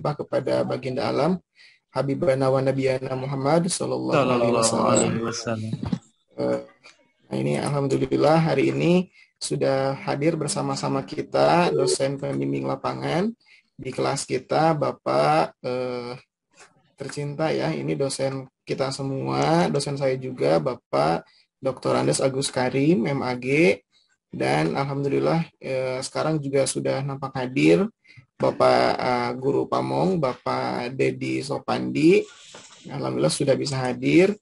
kepada baginda alam Habibana wa Nabiyana Muhammad Sallallahu Alaihi Sallallahu Wasallam. alaihi wasallam. Nah ini alhamdulillah hari ini sudah hadir bersama-sama kita dosen pembimbing lapangan di kelas kita Bapak tercinta ya, ini dosen kita semua, dosen saya juga Bapak Dr. Andes Agus Karim MAG, dan alhamdulillah sekarang juga sudah nampak hadir Bapak Guru Pamong, Bapak Dedi Sopandi, alhamdulillah sudah bisa hadir.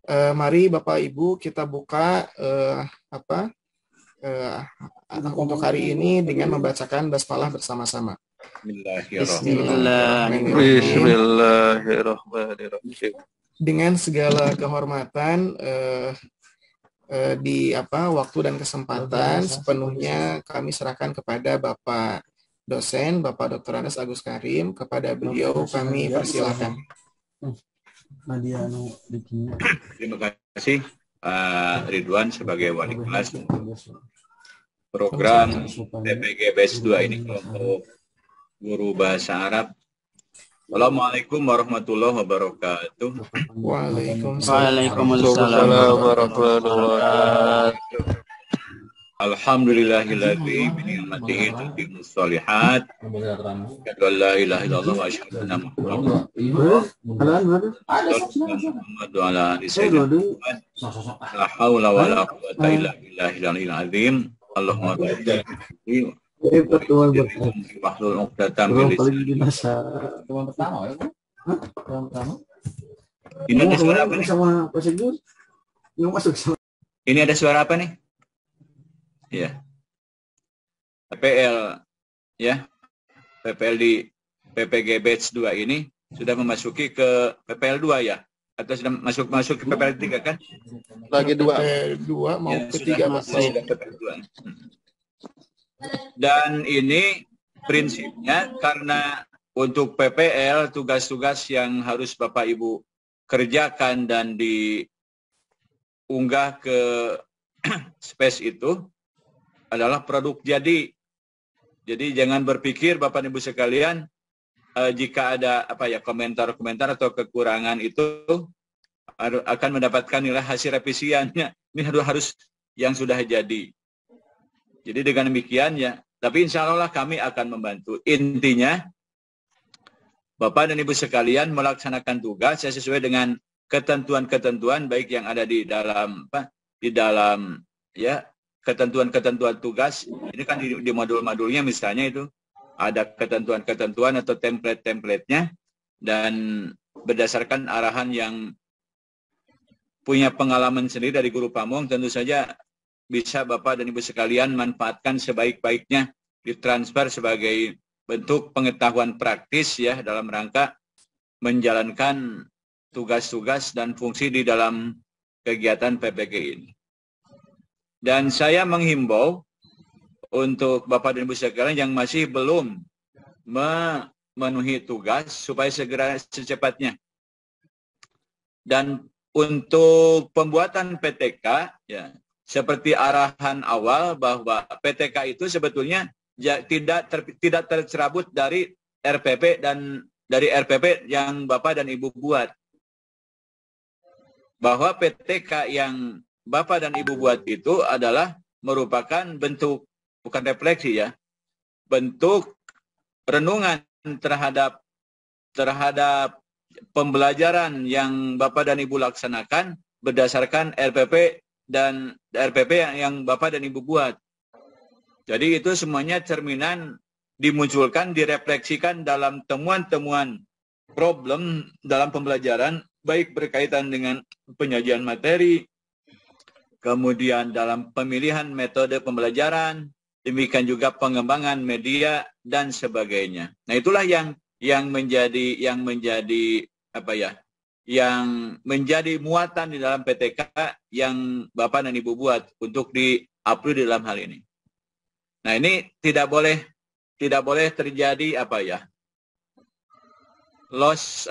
Mari Bapak Ibu kita buka untuk hari ini dengan membacakan basmalah bersama-sama. Bismillahirrahmanirrahim. Dengan segala kehormatan waktu dan kesempatan sepenuhnya kami serahkan kepada Bapak dosen, Bapak Dr. Andes Agus Karim. Kepada beliau kami persilakan. Terima kasih Ridwan sebagai wali kelas program PPG Batch 2 ini kelompok guru bahasa Arab. Assalamualaikum warahmatullahi wabarakatuh. Waalaikumsalam warahmatullahi wabarakatuh. Alhamdulillahilladzi bi ni'matihi tatimmus shalihat. Asyhadu an la ilaha illallah wa asyhadu anna Muhammadan rasulullah. La haula wa la quwwata illa billahil azim. Allahumma barik wahlul 'uqdatam min lisani. Ini ada suara apa nih? Ini ada suara apa nih? Ya. PPL ya. PPL di PPG Batch 2 ini sudah memasuki ke PPL 2 ya? Atau sudah masuk ke PPL 3 kan? Lagi 2 mau ya, ke 3 Mas. Sudah PPL 2. Dan ini prinsipnya karena untuk PPL tugas-tugas yang harus Bapak Ibu kerjakan dan diunggah ke space itu adalah produk jadi. Jadi jangan berpikir Bapak Ibu sekalian jika ada komentar-komentar atau kekurangan itu akan mendapatkan nilai hasil revisiannya. Ini harus yang sudah jadi. Jadi dengan demikian ya, tapi insya Allah kami akan membantu. Intinya Bapak dan Ibu sekalian melaksanakan tugas sesuai dengan ketentuan-ketentuan baik yang ada di dalam ya ketentuan-ketentuan tugas. Ini kan di modul-modulnya misalnya itu ada ketentuan-ketentuan atau template-templatenya, dan berdasarkan arahan yang punya pengalaman sendiri dari Guru Pamong, tentu saja bisa Bapak dan Ibu sekalian manfaatkan sebaik-baiknya, ditransfer sebagai bentuk pengetahuan praktis ya dalam rangka menjalankan tugas-tugas dan fungsi di dalam kegiatan PPG ini. Dan saya menghimbau untuk Bapak dan Ibu sekalian yang masih belum memenuhi tugas supaya segera secepatnya. Dan untuk pembuatan PTK ya, seperti arahan awal bahwa PTK itu sebetulnya tidak tercerabut dari RPP dan dari RPP yang Bapak dan Ibu buat. Bahwa PTK yang Bapak dan Ibu buat itu adalah merupakan bentuk, bukan refleksi ya, bentuk renungan terhadap pembelajaran yang Bapak dan Ibu laksanakan berdasarkan RPP dan RPP yang Bapak dan Ibu buat. Jadi itu semuanya cerminan dimunculkan, direfleksikan dalam temuan-temuan problem dalam pembelajaran, baik berkaitan dengan penyajian materi, kemudian dalam pemilihan metode pembelajaran, demikian juga pengembangan media dan sebagainya. Nah, itulah yang menjadi muatan di dalam PTK yang Bapak dan Ibu buat untuk di-upload di dalam hal ini. Nah, ini tidak boleh terjadi loss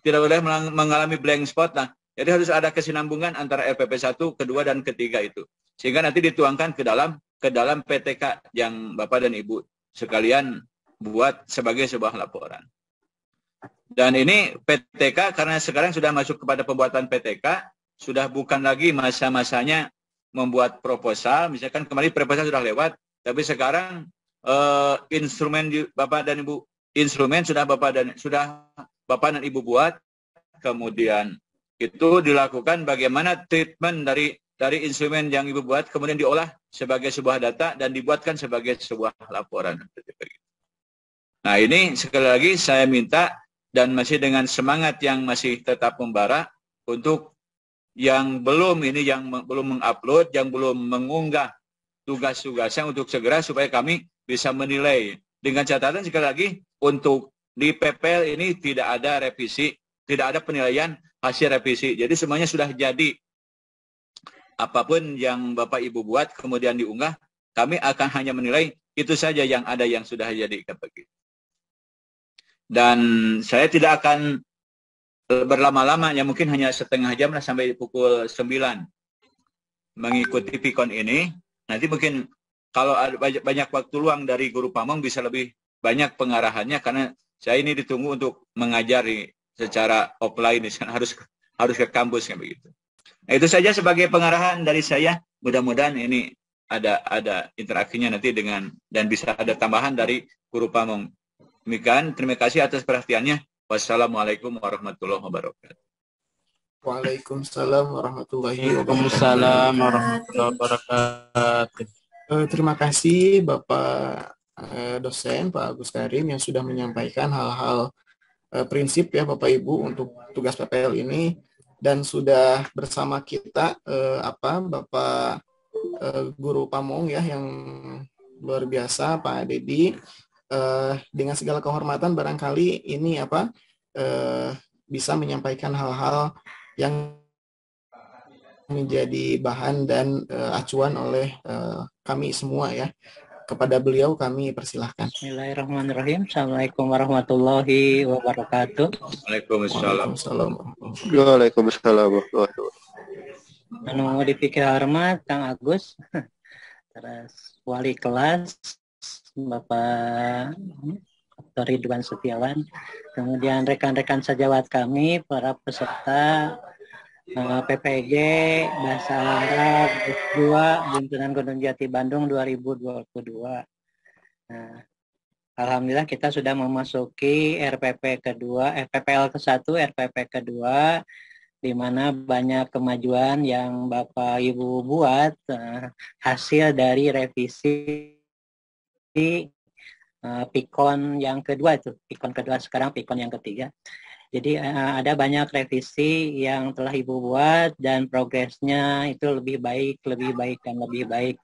tidak boleh mengalami blank spot. Nah, jadi harus ada kesinambungan antara RPP 1, kedua dan ketiga itu. Sehingga nanti dituangkan ke dalam PTK yang Bapak dan Ibu sekalian buat sebagai sebuah laporan. Dan ini PTK karena sekarang sudah masuk kepada pembuatan PTK, sudah bukan lagi masa-masanya membuat proposal. Misalkan kemarin proposal sudah lewat, tapi sekarang instrumen Bapak dan Ibu, instrumen sudah Bapak dan Ibu buat, kemudian itu dilakukan bagaimana treatment dari instrumen yang Ibu buat, kemudian diolah sebagai sebuah data dan dibuatkan sebagai sebuah laporan. Nah ini sekali lagi saya minta dan masih dengan semangat yang masih tetap membara untuk yang belum mengupload, yang belum mengunggah tugas-tugasnya untuk segera supaya kami bisa menilai. Dengan catatan sekali lagi untuk di PPL ini tidak ada revisi, tidak ada penilaian hasil revisi. Jadi semuanya sudah jadi. Apapun yang Bapak Ibu buat kemudian diunggah, kami akan hanya menilai itu saja yang ada yang sudah jadi. Dan saya tidak akan berlama-lama, ya mungkin hanya setengah jam lah sampai pukul 9 mengikuti Pikon ini. Nanti mungkin kalau ada banyak waktu luang dari Guru Pamong bisa lebih banyak pengarahannya karena saya ini ditunggu untuk mengajari secara offline, harus ke kampus kan begitu. Nah, itu saja sebagai pengarahan dari saya. Mudah-mudahan ini ada interaksinya nanti dengan dan bisa ada tambahan dari Guru Pamong. Demikian, terima kasih atas perhatiannya. Wassalamualaikum warahmatullahi wabarakatuh. Waalaikumsalam warahmatullahi wabarakatuh. Terima kasih Bapak dosen Pak Agus Karim yang sudah menyampaikan hal-hal prinsip ya Bapak Ibu untuk tugas PPL ini, dan sudah bersama kita Bapak Guru Pamong ya yang luar biasa Pak Dedi. Dengan segala kehormatan barangkali ini bisa menyampaikan hal-hal yang menjadi bahan dan acuan oleh kami semua ya. Kepada beliau kami persilahkan. Bismillahirrahmanirrahim. Assalamualaikum warahmatullahi wabarakatuh. Waalaikumsalam. Waalaikumsalam. Anu dipikir hormat Kang Agus, terus wali kelas Bapak Dr. Ridwan Setiawan, kemudian rekan-rekan sejawat kami, para peserta PPG Bahasa Arab 2 Buntunan Gunung Jati Bandung 2022. Nah, alhamdulillah kita sudah memasuki RPP kedua, PPL ke-1, RPP kedua, di mana banyak kemajuan yang Bapak Ibu buat hasil dari revisi Pikon yang kedua itu, Pikon kedua sekarang Pikon yang ketiga. Jadi ada banyak revisi yang telah Ibu buat dan progresnya itu lebih baik dan lebih baik.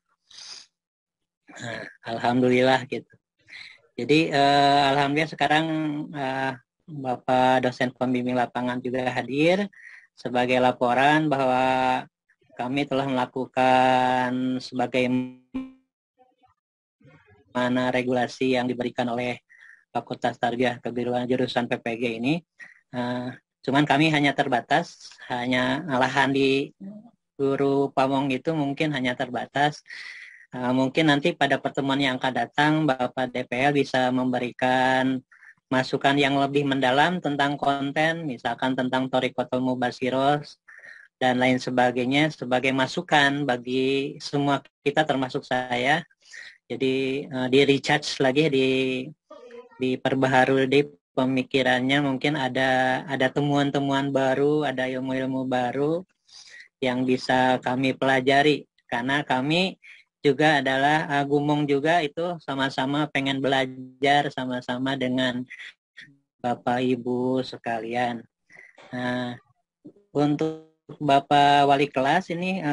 Alhamdulillah gitu. Jadi alhamdulillah sekarang Bapak dosen pembimbing lapangan juga hadir sebagai laporan bahwa kami telah melakukan sebagaimana regulasi yang diberikan oleh Fakultas Tarbiyah Keguruan jurusan PPG ini. Cuman kami hanya terbatas, hanya lahan di Guru Pamong itu mungkin hanya terbatas. Mungkin nanti pada pertemuan yang akan datang Bapak DPL bisa memberikan masukan yang lebih mendalam tentang konten, misalkan tentang Thorikotul Mubashiros dan lain sebagainya, sebagai masukan bagi semua kita termasuk saya. Jadi di recharge lagi, diperbaharui di pemikirannya, mungkin ada temuan-temuan baru, ada ilmu-ilmu baru yang bisa kami pelajari, karena kami juga adalah Gumong juga itu sama-sama pengen belajar sama-sama dengan Bapak Ibu sekalian. Nah, untuk Bapak Wali Kelas ini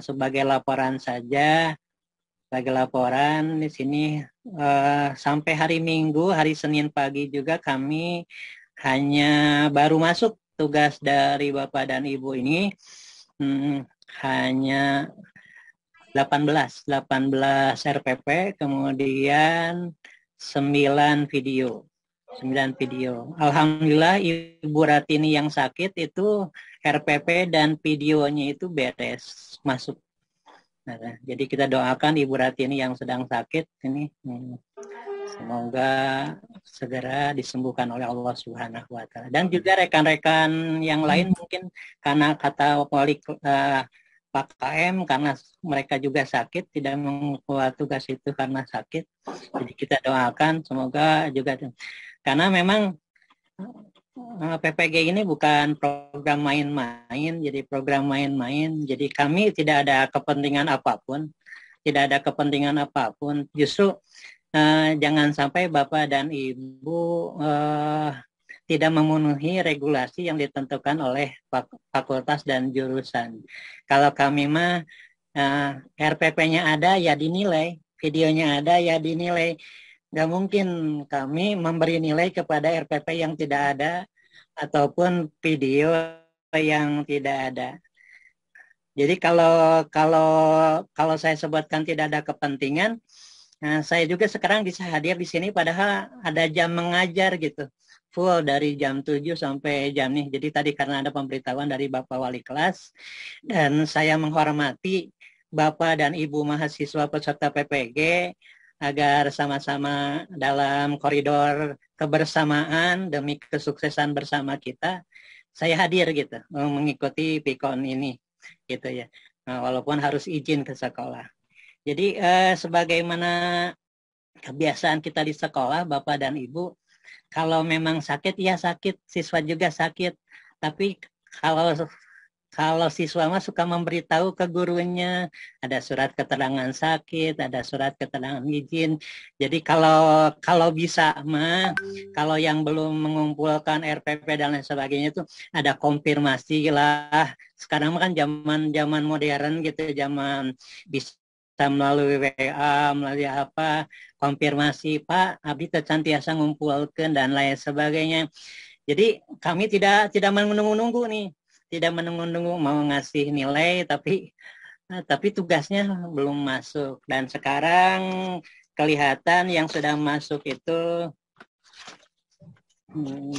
sebagai laporan saja. Sebagai laporan di sini sampai hari Minggu, hari Senin pagi juga kami hanya baru masuk tugas dari Bapak dan Ibu ini hanya 18 RPP, kemudian 9 video. Alhamdulillah Ibu Ratini yang sakit itu RPP dan videonya itu beres masuk. Nah, jadi kita doakan Ibu Ratini yang sedang sakit ini Semoga segera disembuhkan oleh Allah Subhanahu wa taala. Dan juga rekan-rekan yang lain mungkin karena kata wali Pak KM, karena mereka juga sakit, tidak membuat tugas itu karena sakit. Jadi kita doakan semoga juga, karena memang PPG ini bukan program main-main, jadi program main-main. Jadi kami tidak ada kepentingan apapun, Justru jangan sampai Bapak dan Ibu tidak memenuhi regulasi yang ditentukan oleh fakultas dan jurusan. Kalau kami mah RPP-nya ada ya dinilai, videonya ada ya dinilai. Nggak mungkin kami memberi nilai kepada RPP yang tidak ada ataupun video yang tidak ada. Jadi kalau saya sebutkan tidak ada kepentingan, nah, saya juga sekarang bisa hadir di sini padahal ada jam mengajar gitu. Full dari jam 7 sampai jam ini. Jadi tadi karena ada pemberitahuan dari Bapak Wali kelas dan saya menghormati Bapak dan Ibu mahasiswa peserta PPG agar sama-sama dalam koridor kebersamaan demi kesuksesan bersama kita. Saya hadir gitu mengikuti PIKON ini gitu ya. Nah, walaupun harus izin ke sekolah. Jadi sebagaimana kebiasaan kita di sekolah, Bapak dan Ibu, kalau memang sakit, ya sakit, siswa juga sakit. Tapi kalau siswa mah suka memberitahu ke gurunya, ada surat keterangan sakit, ada surat keterangan izin. Jadi kalau bisa mah, kalau yang belum mengumpulkan RPP dan lain sebagainya itu ada konfirmasi lah. Sekarang kan zaman modern gitu, zaman bisa melalui WA, melalui apa, konfirmasi, Pak, Abdi tercantiasa ngumpulkan dan lain sebagainya. Jadi kami tidak menunggu-nunggu nih, tidak menunggu-nunggu mau ngasih nilai, tapi tugasnya belum masuk. Dan sekarang kelihatan yang sudah masuk itu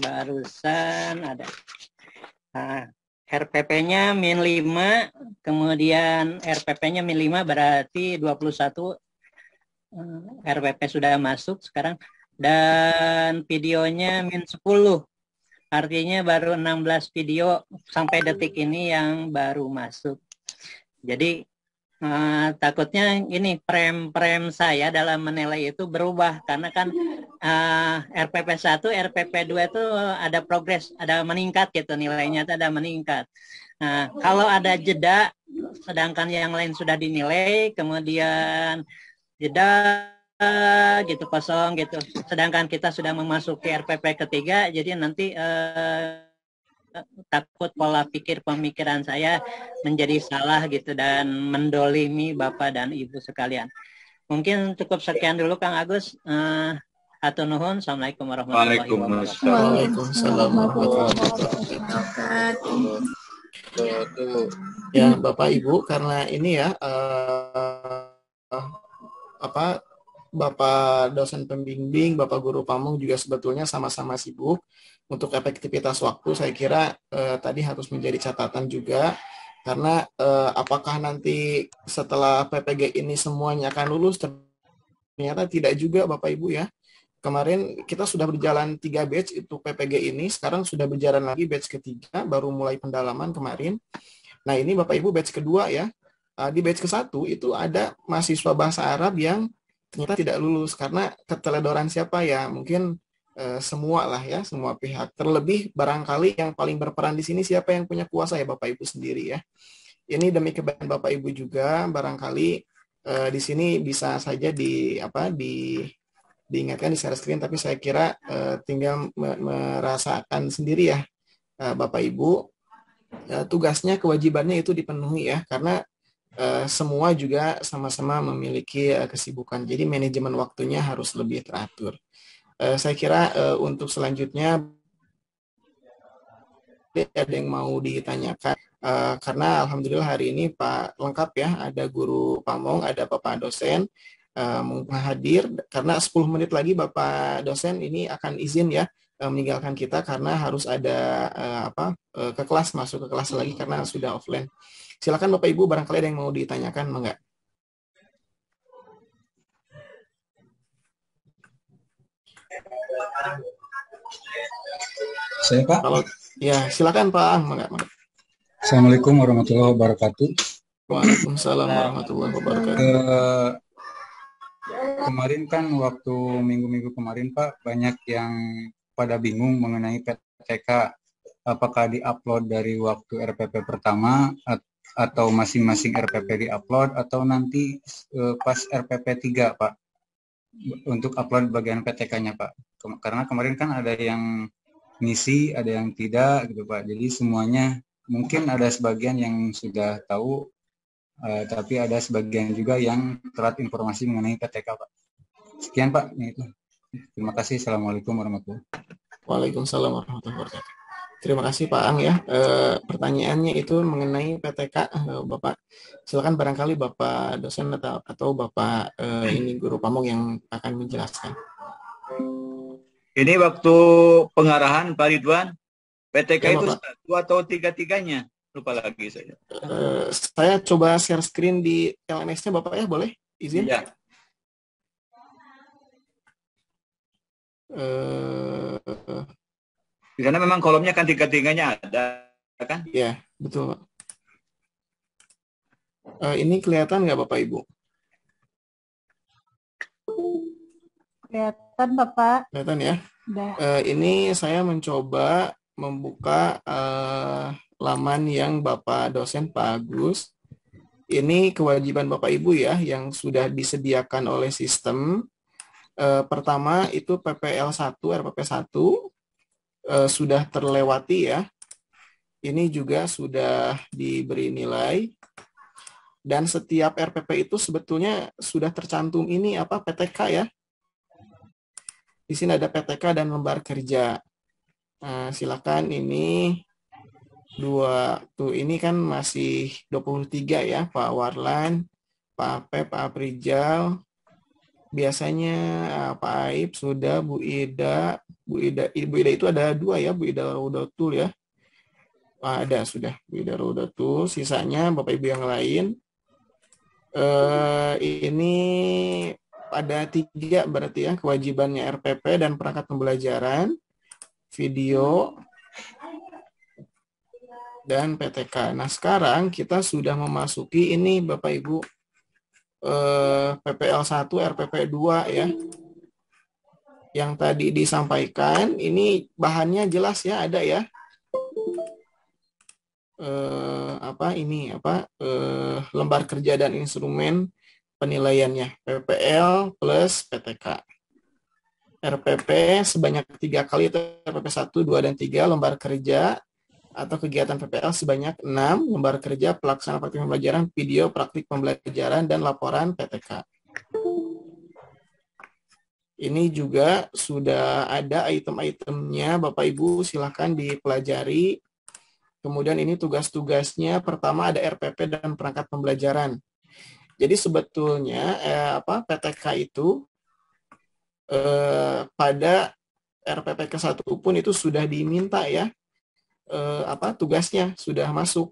barusan ada. RPP-nya -5, kemudian RPP-nya -5 berarti 21 RPP sudah masuk sekarang, dan videonya -10, artinya baru 16 video sampai detik ini yang baru masuk. Jadi takutnya ini frame saya dalam menilai itu berubah karena kan RPP 1, RPP 2 itu ada progres, ada meningkat gitu, nilainya itu ada meningkat. Nah, kalau ada jeda sedangkan yang lain sudah dinilai, kemudian jeda gitu kosong gitu, sedangkan kita sudah memasuki RPP ketiga, jadi nanti takut pola pikir pemikiran saya menjadi salah gitu dan mendolimi Bapak dan Ibu sekalian. Mungkin cukup sekian dulu Kang Agus. Hatur nuhun. Assalamualaikum warahmatullahi wabarakatuh. Waalaikumsalam warahmatullahi wabarakatuh. Ya Bapak Ibu, karena ini ya Bapak dosen pembimbing, Bapak guru pamong juga sebetulnya sama-sama sibuk. Untuk efektivitas waktu saya kira tadi harus menjadi catatan juga, karena apakah nanti setelah PPG ini semuanya akan lulus, ternyata tidak juga Bapak Ibu ya. Kemarin kita sudah berjalan 3 batch itu PPG ini, sekarang sudah berjalan lagi batch ketiga, baru mulai pendalaman kemarin. Nah ini Bapak Ibu batch kedua ya. Di batch ke-1 itu ada mahasiswa bahasa Arab yang ternyata tidak lulus karena keteledoran siapa ya, mungkin semua lah ya, semua pihak. Terlebih barangkali yang paling berperan di sini siapa yang punya kuasa ya Bapak Ibu sendiri ya. Ini demi kebaikan Bapak Ibu juga, barangkali di sini bisa saja diingatkan di share screen, tapi saya kira tinggal merasakan sendiri ya Bapak Ibu, tugasnya, kewajibannya itu dipenuhi ya, karena semua juga sama-sama memiliki kesibukan. Jadi manajemen waktunya harus lebih teratur. Saya kira untuk selanjutnya ada yang mau ditanyakan, karena alhamdulillah hari ini Pak lengkap ya, ada guru pamong, ada Bapak dosen hadir, karena 10 menit lagi Bapak dosen ini akan izin ya meninggalkan kita karena harus ada ke kelas, masuk ke kelas lagi karena sudah offline. Silakan Bapak Ibu, barangkali ada yang mau ditanyakan, enggak? Saya Pak. Kalau ya silakan Pak Ang. Assalamualaikum warahmatullahi wabarakatuh. Waalaikumsalam warahmatullahi wabarakatuh. Kemarin kan waktu minggu-minggu kemarin Pak, banyak yang pada bingung mengenai PTK. Apakah diupload dari waktu RPP pertama atau masing-masing RPP diupload atau nanti pas RPP 3 Pak untuk upload bagian PTK-nya Pak. Karena kemarin kan ada yang ngisi, ada yang tidak gitu Pak. Jadi semuanya mungkin ada sebagian yang sudah tahu, tapi ada sebagian juga yang telat informasi mengenai PTK Pak. Sekian Pak. Itu. Terima kasih. Assalamualaikum warahmatullahi wabarakatuh. Waalaikumsalam warahmatullahi wabarakatuh. Terima kasih Pak Ang ya. Pertanyaannya itu mengenai PTK, Bapak. Silakan barangkali Bapak dosen atau Bapak ini guru pamong yang akan menjelaskan. Ini waktu pengarahan Pak Ridwan, PTK Ya, itu Bapak. satu atau tiga-tiganya? Lupa lagi saya. Saya coba share screen di LMS-nya Bapak ya, boleh? Izin? Ya. Di sana memang kolomnya kan tiga-tiganya ada, kan? Ya, betul Pak. Ini kelihatan nggak Bapak Ibu? Kelihatan Bapak. Kelihatan ya? Udah. Ini saya mencoba membuka laman yang Bapak dosen Pak Agus. Ini kewajiban Bapak Ibu ya yang sudah disediakan oleh sistem. Pertama itu PPL1, RPP1 sudah terlewati ya. Ini juga sudah diberi nilai. Dan setiap RPP itu sebetulnya sudah tercantum ini apa PTK ya. Di sini ada PTK dan lembar kerja. Nah, silakan ini ini kan masih 23 ya, Pak Warlan, Pak Apep, Pak Aprijal. Biasanya Pak Aib sudah, Bu Ida itu ada 2 ya, Bu Ida Raudatul ya. Ada sudah Bu Ida Raudatul, sisanya Bapak Ibu yang lain. Ini ada 3 berarti ya kewajibannya RPP dan perangkat pembelajaran, video, dan PTK. Nah sekarang kita sudah memasuki ini Bapak Ibu PPL1, RPP2 ya. Yang tadi disampaikan ini bahannya jelas ya ada ya. Lembar kerja dan instrumen penilaiannya PPL plus PTK. RPP sebanyak 3 kali itu RPP 1, 2, dan 3, lembar kerja atau kegiatan PPL sebanyak 6, lembar kerja pelaksanaan praktik pembelajaran, video praktik pembelajaran, dan laporan PTK. Ini juga sudah ada item-itemnya, Bapak Ibu silakan dipelajari. Kemudian ini tugas-tugasnya, pertama ada RPP dan perangkat pembelajaran. Jadi sebetulnya PTK itu pada RPP ke-1 pun itu sudah diminta ya tugasnya sudah masuk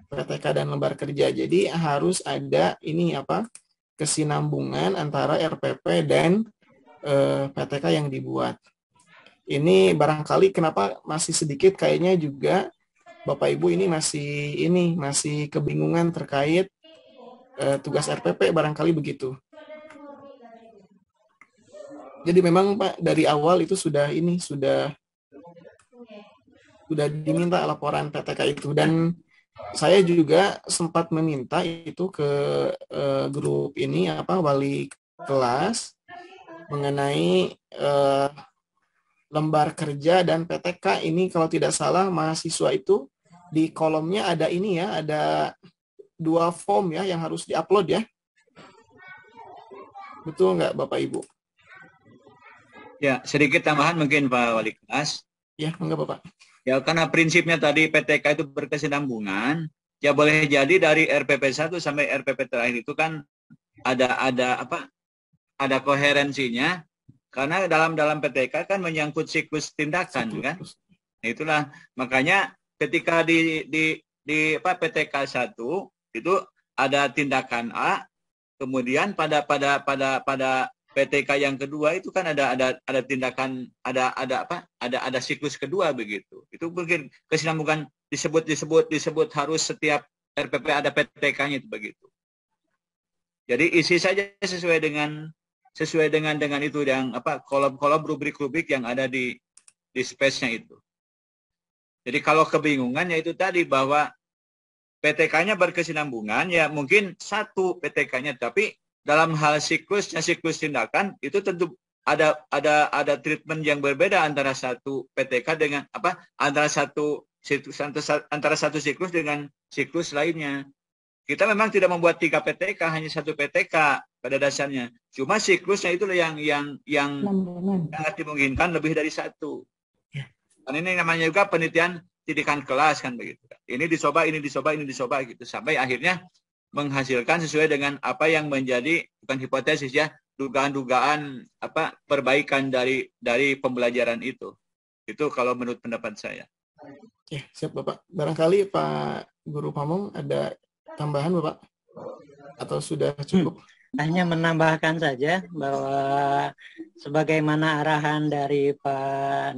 PTK dan lembar kerja. Jadi harus ada ini kesinambungan antara RPP dan PTK yang dibuat. Ini barangkali kenapa masih sedikit kayaknya juga Bapak Ibu ini masih kebingungan terkait tugas RPP barangkali begitu. Jadi memang Pak dari awal itu sudah diminta laporan PTK itu, dan saya juga sempat meminta itu ke grup ini wali kelas mengenai lembar kerja dan PTK ini. Kalau tidak salah mahasiswa itu di kolomnya ada ini ya, ada 2 form ya yang harus diupload ya. Betul nggak Bapak Ibu? Ya, sedikit tambahan mungkin Pak Wali Kelas. Ya, enggak Bapak. Ya, karena prinsipnya tadi PTK itu berkesinambungan, ya boleh jadi dari RPP 1 sampai RPP terakhir itu kan ada koherensinya, karena dalam PTK kan menyangkut siklus tindakan kan. Nah, itulah makanya ketika di PTK 1 itu ada tindakan A, kemudian pada PTK yang kedua itu kan ada tindakan, ada siklus kedua begitu. Itu mungkin kesinambungan disebut harus setiap RPP ada PTK-nya itu begitu. Jadi isi saja sesuai dengan itu yang kolom-kolom rubrik-rubrik yang ada di space-nya itu. Jadi kalau kebingungan ya itu tadi bahwa PTK-nya berkesinambungan ya mungkin satu PTK-nya, tapi dalam hal siklus tindakan itu tentu ada treatment yang berbeda antara satu PTK dengan antara satu siklus dengan siklus lainnya. Kita memang tidak membuat 3 PTK, hanya 1 PTK pada dasarnya. Cuma siklusnya itu yang sangat dimungkinkan lebih dari 1. Dan ini namanya juga penelitian didikan kelas kan begitu. Ini dicoba gitu sampai akhirnya menghasilkan sesuai dengan apa yang menjadi bukan hipotesis ya, dugaan-dugaan perbaikan dari pembelajaran itu. Itu kalau menurut pendapat saya. Ya, siap Bapak. Barangkali Pak Guru Pamong ada tambahan Bapak? Atau sudah cukup? Hanya menambahkan saja bahwa sebagaimana arahan dari Pak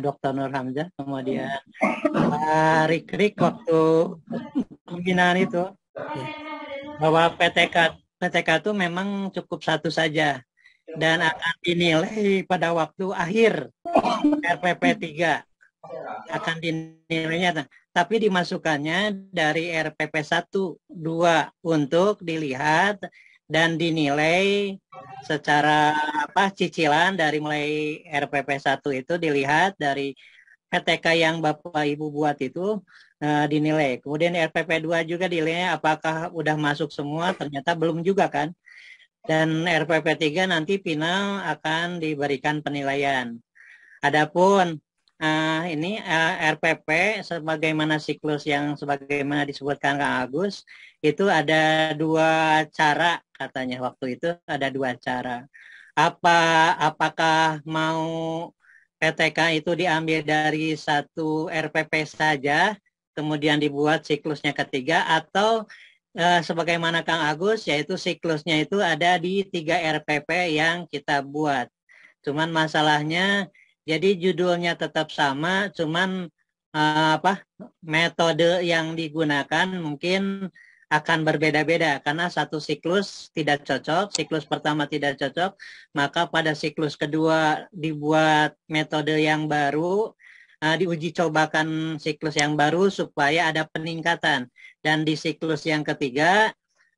Dr. Nur Hamzah, kemudian Pak Rikrik waktu pembinaan itu, bahwa PTK itu memang cukup 1 saja dan akan dinilai pada waktu akhir RPP 3 akan dinilainya, tapi dimasukkannya dari RPP 1, 2 untuk dilihat dan dinilai secara cicilan dari mulai RPP 1 itu dilihat dari PTK yang Bapak Ibu buat itu dinilai. Kemudian RPP 2 juga dinilai apakah udah masuk semua, ternyata belum juga kan. Dan RPP 3 nanti final akan diberikan penilaian. Adapun RPP sebagaimana siklus yang sebagaimana disebutkan Kang Agus, itu ada 2 cara katanya waktu itu, ada 2 cara. Apakah mau PTK itu diambil dari 1 RPP saja, kemudian dibuat siklusnya ketiga, atau sebagaimana Kang Agus, yaitu siklusnya itu ada di 3 RPP yang kita buat. Cuman masalahnya, jadi judulnya tetap sama, cuman metode yang digunakan mungkin akan berbeda-beda karena satu siklus tidak cocok, siklus pertama tidak cocok, maka pada siklus kedua dibuat metode yang baru, diuji cobakan siklus yang baru supaya ada peningkatan, dan di siklus yang ketiga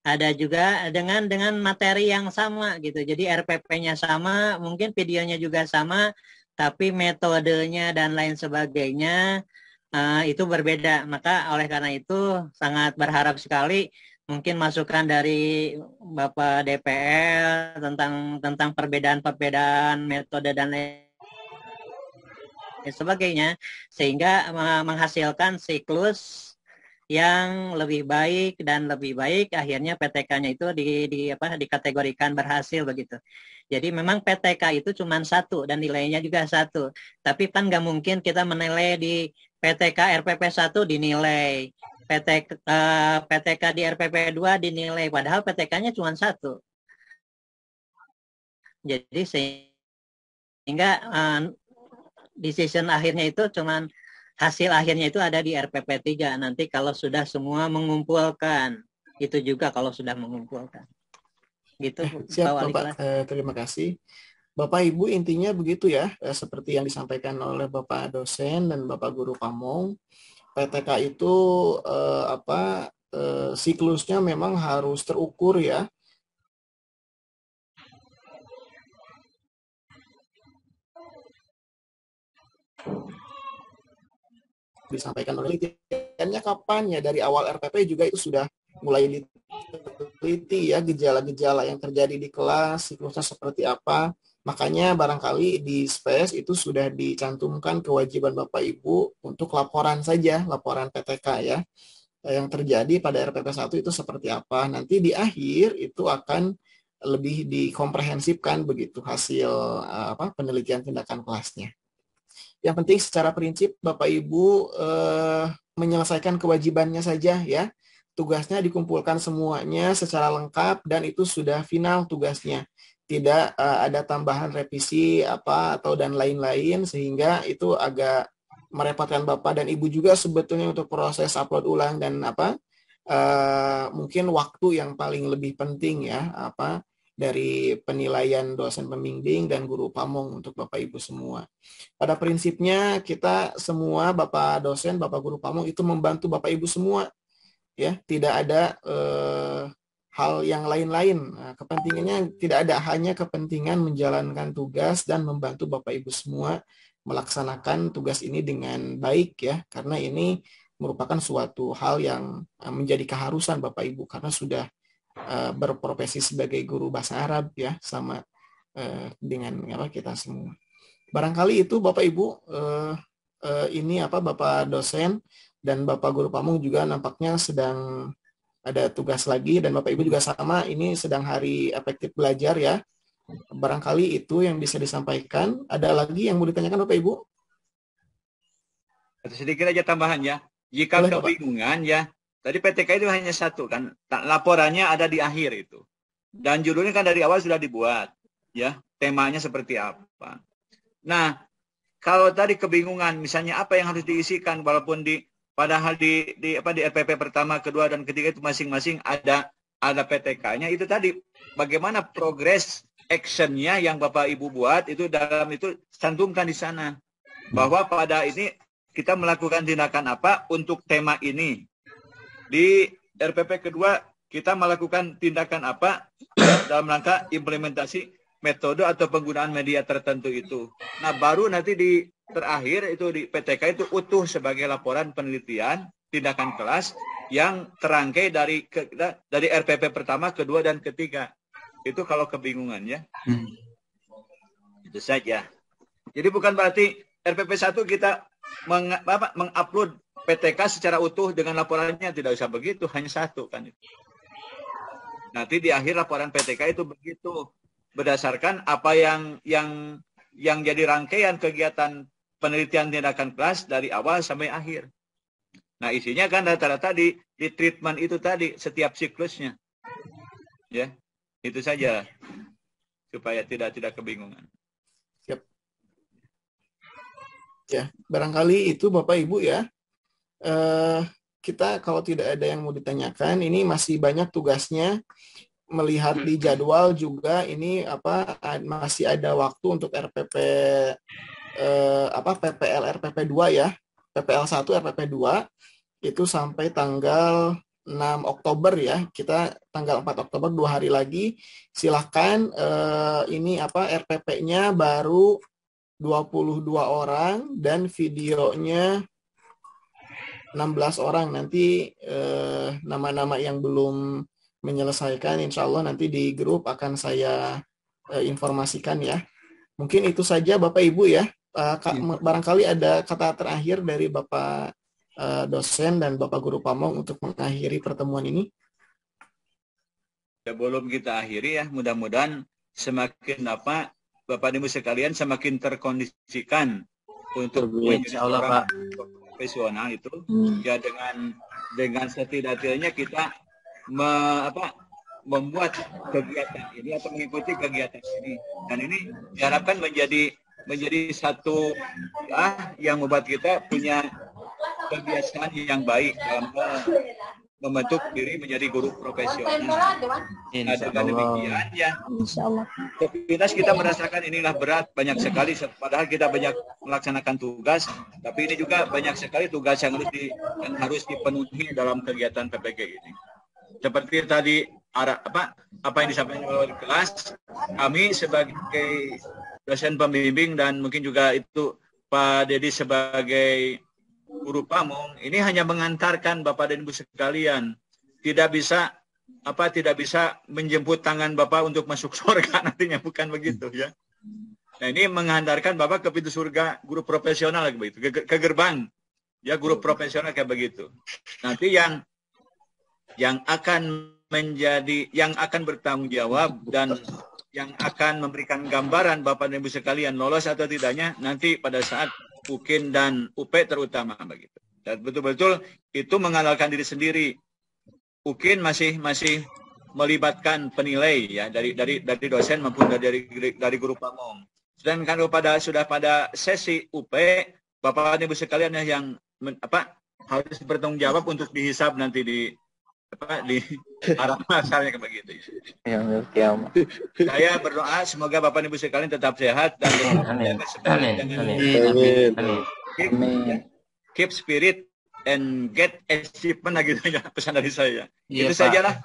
ada juga dengan materi yang sama gitu. Jadi RPP-nya sama, mungkin videonya juga sama, tapi metodenya dan lain sebagainya itu berbeda. Maka oleh karena itu sangat berharap sekali mungkin masukan dari Bapak DPL tentang perbedaan metode dan lain sebagainya, sehingga menghasilkan siklus yang lebih baik, dan lebih baik akhirnya PTK-nya itu dikategorikan berhasil begitu. Jadi memang PTK itu cuma 1 dan nilainya juga 1. Tapi kan nggak mungkin kita menilai di PTK RPP 1 dinilai, PTK di RPP 2 dinilai, padahal PTK-nya cuma 1. Jadi sehingga decision akhirnya itu cuma hasil akhirnya itu ada di RPP 3 nanti kalau sudah semua mengumpulkan. Itu juga kalau sudah mengumpulkan. Gitu. Siap Bapak, terima kasih. Bapak Ibu, intinya begitu ya, seperti yang disampaikan oleh Bapak dosen dan Bapak Guru Pamong. PTK itu siklusnya memang harus terukur ya. Disampaikan oleh penelitiannya kapan ya, dari awal RPP juga itu sudah mulai diteliti ya gejala-gejala yang terjadi di kelas, siklusnya seperti apa. Makanya barangkali di space itu sudah dicantumkan kewajiban Bapak Ibu untuk laporan saja, laporan PTK ya. Yang terjadi pada RPP 1 itu seperti apa. Nanti di akhir itu akan lebih dikomprehensifkan begitu hasil penelitian tindakan kelasnya. Yang penting secara prinsip Bapak Ibu menyelesaikan kewajibannya saja ya. tugasnya dikumpulkan semuanya secara lengkap dan itu sudah final tugasnya. Tidak ada tambahan revisi apa atau dan lain-lain, sehingga itu agak merepotkan Bapak dan Ibu juga sebetulnya untuk proses upload ulang dan mungkin waktu yang paling lebih penting ya dari penilaian dosen pembimbing dan guru pamong untuk Bapak Ibu semua. Pada prinsipnya kita semua Bapak dosen, Bapak guru pamong itu membantu Bapak Ibu semua ya, tidak ada hal yang lain-lain. Nah, kepentingannya tidak ada, hanya kepentingan menjalankan tugas dan membantu Bapak Ibu semua melaksanakan tugas ini dengan baik ya, karena ini merupakan suatu hal yang menjadi keharusan Bapak Ibu karena sudah berprofesi sebagai guru bahasa Arab ya, sama dengan kita semua. Barangkali itu Bapak Ibu, ini Bapak dosen dan Bapak guru pamong juga nampaknya sedang ada tugas lagi, dan Bapak Ibu juga sama, ini sedang hari efektif belajar ya. Barangkali itu yang bisa disampaikan. Ada lagi yang mau ditanyakan Bapak Ibu? Sedikit aja tambahan ya. Jika kebingungan ya, tadi PTK itu hanya satu kan, laporannya ada di akhir itu. Dan judulnya kan dari awal sudah dibuat ya, temanya seperti apa. Nah, kalau tadi kebingungan misalnya apa yang harus diisikan, walaupun padahal di RPP pertama, kedua, dan ketiga itu masing-masing ada PTK-nya. Itu tadi bagaimana progres action-nya yang Bapak Ibu buat itu dalam itu cantumkan di sana. Bahwa pada ini kita melakukan tindakan apa untuk tema ini. Di RPP kedua kita melakukan tindakan apa dalam rangka implementasi metode atau penggunaan media tertentu itu. Nah, baru nanti di terakhir itu di PTK itu utuh sebagai laporan penelitian tindakan kelas yang terangkai dari RPP pertama, kedua, dan ketiga. Itu kalau kebingungan ya. Itu saja. Jadi bukan berarti RPP 1 kita mengupload PTK secara utuh dengan laporannya, tidak usah begitu, hanya satu kan itu. Nanti di akhir laporan PTK itu begitu, berdasarkan apa yang jadi rangkaian kegiatan penelitian tindakan kelas dari awal sampai akhir. Nah, isinya kan rata-rata di treatment itu tadi, setiap siklusnya. Ya, itu saja. Supaya tidak kebingungan. Siap. Ya, barangkali itu Bapak Ibu ya. Kita kalau tidak ada yang mau ditanyakan, ini masih banyak tugasnya. Melihat di jadwal juga ini masih ada waktu untuk RPP PPL RPP 2 ya. PPL 1 RPP 2 itu sampai tanggal 6 Oktober ya. Kita tanggal 4 Oktober 2 hari lagi. Silahkan ini RPP-nya baru 22 orang dan videonya 16 orang. Nanti nama-nama yang belum menyelesaikan insya Allah nanti di grup akan saya informasikan ya. Mungkin itu saja Bapak Ibu ya. Barangkali ada kata terakhir dari Bapak dosen dan Bapak guru pamong untuk mengakhiri pertemuan ini. Sebelum kita akhiri ya, mudah-mudahan semakin Bapak Ibu sekalian semakin terkondisikan untuk menjadi orang profesional itu ya, dengan setidak-tidaknya kita membuat kegiatan ini atau mengikuti kegiatan ini, dan ini diharapkan menjadi satu yang membuat kita punya kebiasaan yang baik dalam membentuk diri menjadi guru profesional. Nah, dengan demikian ya, sepintas kita merasakan inilah berat banyak sekali, padahal kita banyak melaksanakan tugas, tapi ini juga banyak sekali tugas yang harus dipenuhi dalam kegiatan PPG ini. Seperti tadi apa yang disampaikan oleh kelas, kami sebagai dosen pembimbing dan mungkin juga itu Pak Dedi sebagai guru pamong, ini hanya mengantarkan Bapak dan Ibu sekalian, tidak bisa menjemput tangan Bapak untuk masuk surga nantinya, bukan begitu ya. Nah, ini menghantarkan Bapak ke pintu surga guru profesional begitu, ke gerbang ya guru profesional kayak begitu. Nanti yang akan bertanggung jawab dan yang akan memberikan gambaran Bapak dan Ibu sekalian lolos atau tidaknya nanti pada saat UKIN dan UP terutama begitu. Dan betul-betul itu mengandalkan diri sendiri. UKIN masih melibatkan penilai ya dari dosen maupun dari guru pamong. Sedangkan kalau sudah pada sesi UP, Bapak Ibu sekalian yang harus bertanggung jawab untuk dihisab nanti di arah masalahnya begitu. Ya. Saya berdoa semoga Bapak Ibu sekalian tetap sehat dan keep spirit and get achievement gitu ya pesan dari saya. Iya, itu sajalah.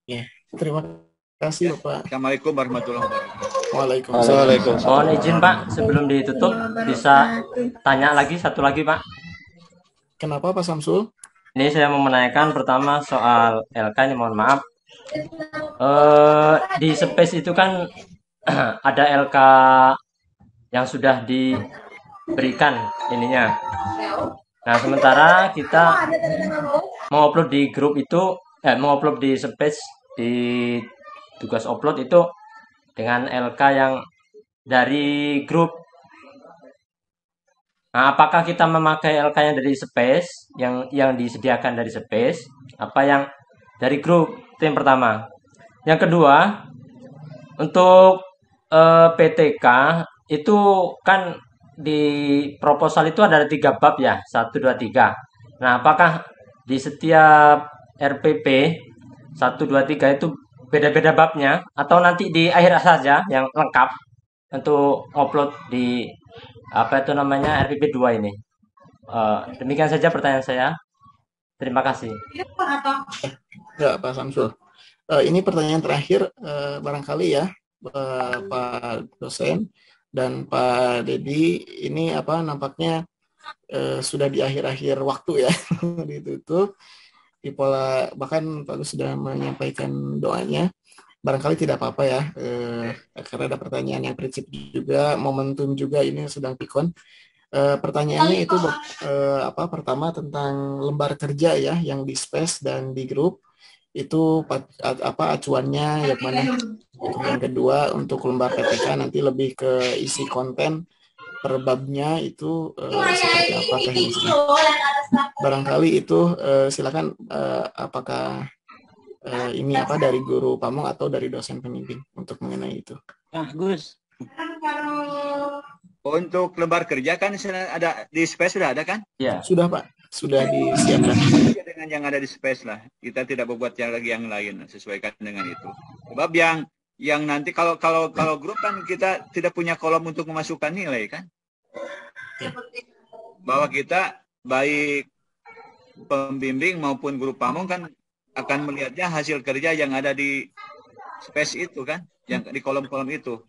Ya, terima kasih Bapak. Assalamualaikum warahmatullahi wabarakatuh. Waalaikumsalam. Mohon izin Pak, sebelum ditutup bisa tanya satu lagi Pak. Kenapa Pak Samsul? Ini saya mau menanyakan pertama soal LK ini, mohon maaf. Di space itu kan ada LK yang sudah diberikan ininya. Nah, sementara kita mau upload di grup itu, mau upload di space, di tugas upload itu dengan LK yang dari grup. Nah, apakah kita memakai LK yang dari space, yang disediakan dari space, apa yang dari grup? Itu yang pertama. Yang kedua, untuk PTK itu kan di proposal itu ada 3 bab ya, 1, 2, 3. Nah, apakah di setiap RPP 1, 2, 3 itu beda-beda babnya, atau nanti di akhir saja yang lengkap untuk upload di RPP 2 ini? Demikian saja pertanyaan saya. Terima kasih. Ya, Pak Samsul. Ini pertanyaan terakhir barangkali ya, Pak dosen dan Pak Dedi, ini nampaknya sudah di akhir-akhir waktu ya ditutup di pola, bahkan Pak Gus sudah menyampaikan doanya. Barangkali tidak apa-apa ya, karena ada pertanyaan yang prinsip juga, momentum juga ini sedang pikon. Pertanyaannya itu pertama tentang lembar kerja ya yang di space dan di grup itu acuannya yang mana. Yang kedua untuk lembar PTK nanti lebih ke isi konten per babnya itu seperti apa teknisnya. Barangkali itu silakan apakah ini dari guru pamong atau dari dosen pembimbing untuk mengenai itu. Gus. Untuk lembar kerja kan ada di space sudah ada kan? Ya. Sudah Pak, sudah disiapkan. Dengan yang ada di space lah, kita tidak berbuat yang lain, sesuaikan dengan itu. Sebab yang nanti kalau grup kan kita tidak punya kolom untuk memasukkan nilai kan? Bahwa kita baik pembimbing maupun guru pamong kan akan melihatnya hasil kerja yang ada di space itu kan, yang di kolom-kolom itu.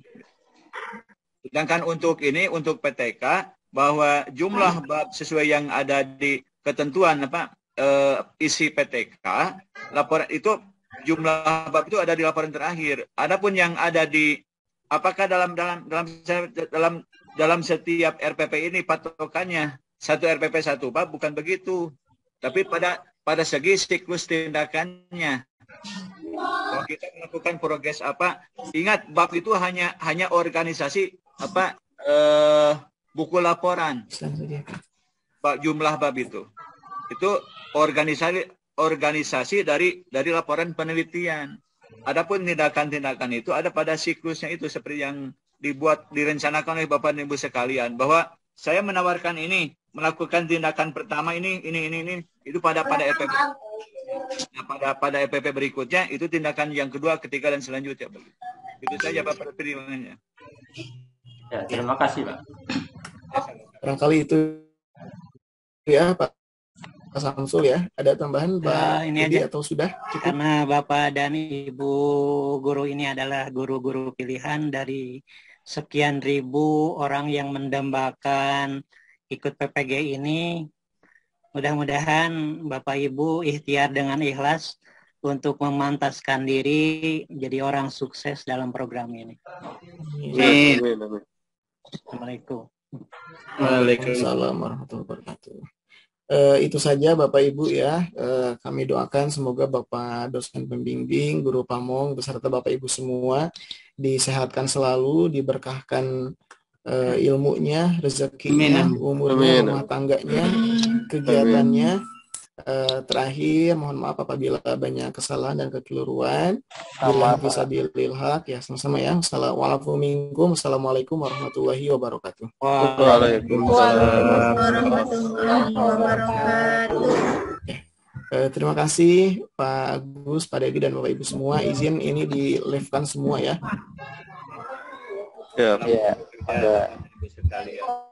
Sedangkan untuk PTK bahwa jumlah bab sesuai yang ada di ketentuan isi PTK, laporan itu jumlah bab itu ada di laporan terakhir. Adapun yang ada di apakah dalam setiap RPP ini patokannya satu RPP 1 bab, bukan begitu. Tapi pada segi siklus tindakannya. Kalau kita melakukan progres ingat bab itu hanya organisasi buku laporan. Jumlah bab itu organisasi dari laporan penelitian. Adapun tindakan-tindakan itu ada pada siklusnya itu, seperti yang direncanakan oleh Bapak dan Ibu sekalian, bahwa saya menawarkan ini, melakukan tindakan pertama ini itu pada RPP. Nah, pada RPP berikutnya itu tindakan yang kedua, ketiga dan selanjutnya. Itu saja Bapak pertimbangannya. Ya, terima kasih Pak. Barangkali itu ya Pak Samsul ya. Ada tambahan Pak ini Edi aja. atau sudah cukup? Karena Bapak dan Ibu guru ini adalah guru-guru pilihan dari sekian ribu orang yang mendambakan ikut PPG ini. Mudah-mudahan Bapak Ibu ikhtiar dengan ikhlas untuk memantaskan diri jadi orang sukses dalam program ini. Assalamualaikum. Waalaikumsalam warahmatullahi wabarakatuh. Itu saja Bapak Ibu ya. Kami doakan semoga Bapak dosen pembimbing, guru pamong beserta Bapak Ibu semua disehatkan selalu, diberkahkan ilmunya, rezekinya, umurnya, rumah tangganya, kegiatannya, Terakhir, mohon maaf apabila banyak kesalahan dan kekeliruan. Bila fisabilil haq, ya sama-sama ya. Assalamualaikum warahmatullahi wabarakatuh. Waalaikumsalam. Warahmatullahi wabarakatuh. Terima kasih Pak Agus, Pak Dedi, dan Bapak Ibu semua. Izin ini di live-kan semua ya. Ya. Ya, Ibu sekalian.